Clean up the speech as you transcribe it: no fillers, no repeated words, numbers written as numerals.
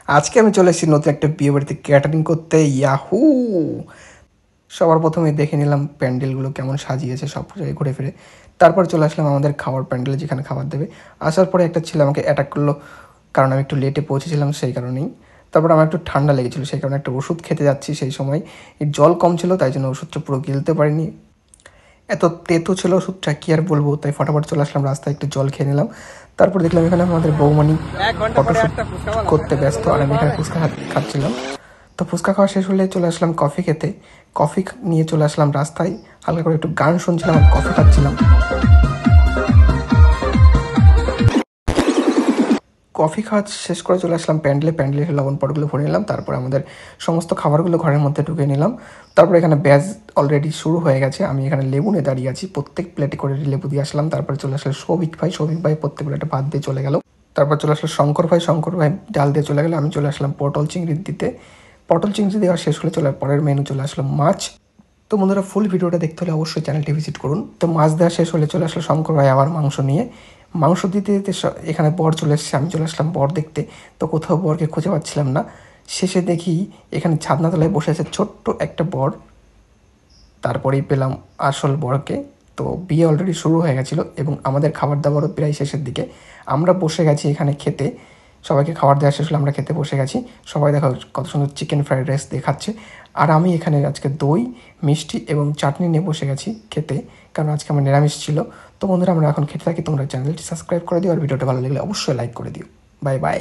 আজকে আমি চলে এসেছি নতুন একটা বিয়ে বাড়িতে ক্যাটারিং করতে। ইয়াহু! সবার প্রথমে দেখে নিলাম প্যান্ডেলগুলো কেমন সাজিয়েছে সব জায়গায় ঘুরে ফিরে। তারপর চলে আসলাম আমাদের খাওয়ার প্যান্ডেলে, যেখানে খাবার দেবে। আসার পরে একটা ছেলে আমাকে অ্যাটাক করলো, কারণ আমি একটু লেটে পৌঁছেছিলাম সেই কারণেই। তারপর আমার একটু ঠান্ডা লেগেছিলো, সেই কারণে একটা ওষুধ খেতে যাচ্ছি। সেই সময় এই জল কম ছিল, তাই জন্য ওষুধটা পুরো গিলতে পারিনি। এত তেতো ছিল ওষুধটা, কী আর বলবো। তাই ফটাফট চলে আসলাম রাস্তায়, একটু জল খেয়ে নিলাম। তারপর দেখলাম এখানে আমাদের বৌমণি ফটোশ্যুট করতে ব্যস্ত, আর আমি এখানে ফুচকা খাচ্ছিলাম। তো ফুচকা খাওয়া শেষ হলে চলে আসলাম কফি খেতে। কফি নিয়ে চলে আসলাম রাস্তায়, হালকা করে একটু গান শুনছিলাম আর কফি খাচ্ছিলাম। কফি খাওয়া শেষ করে চলে আসলাম প্যান্ডেলে লবণ পটগুলো ভরে নিলাম। তারপর আমাদের সমস্ত খাবারগুলো ঘরের মধ্যে ঢুকে নিলাম। তারপর এখানে ব্যাজ অলরেডি শুরু হয়ে গেছে। আমি এখানে লেবু নিয়ে দাঁড়িয়ে আছি, প্রত্যেক প্লেটে করে লেবু দিয়ে আসলাম। তারপরে চলে আসলো সৌভিক ভাই প্রত্যেক প্লেটে ভাত দিয়ে চলে গেল। তারপর চলে আসলো শঙ্কর ভাই ডাল দিয়ে চলে গেলো। আমি চলে আসলাম পটল চিংড়ি দিতে। পটল চিংড়ি দেওয়া শেষ হলে পরের মেনু চলে আসলো মাছ। তো বন্ধুরা, ফুল ভিডিওটা দেখতে হলে অবশ্যই চ্যানেলটি ভিজিট করুন। তো মাছ দেওয়া শেষ হলে চলে আসলো শঙ্কর ভাই আবার মাংস নিয়ে। মাংস দিতে দিতে এখানে বর চলে এসেছে, আমি চলে আসলাম বর দেখতে। তো কোথাও বরকে খুঁজে পাচ্ছিলাম না। শেষে দেখি এখানে ছাদনাতলায় বসে আছে ছোট্ট একটা বর। তারপরেই পেলাম আসল বরকে। তো বিয়ে অলরেডি শুরু হয়ে গেছিলো এবং আমাদের খাবার দাবারও প্রায় শেষের দিকে। আমরা বসে গেছি এখানে খেতে। সবাইকে খাবার দেওয়া শেষ হলে আমরা খেতে বসে গেছি। সবাই দেখো কত সুন্দর চিকেন ফ্রাইড রাইস দেখাচ্ছে। আর আমি এখানে আজকে দই, মিষ্টি এবং চাটনি নিয়ে বসে গেছি খেতে, কারণ আজকে আমার নিরামিষ ছিল। তো বন্ধুরা, আমরা এখন খেতে থাকি। তোমরা চ্যানেলটি সাবস্ক্রাইব করে দিও, আর ভিডিওটা ভালো লাগলে অবশ্যই লাইক করে দিও। Bye bye.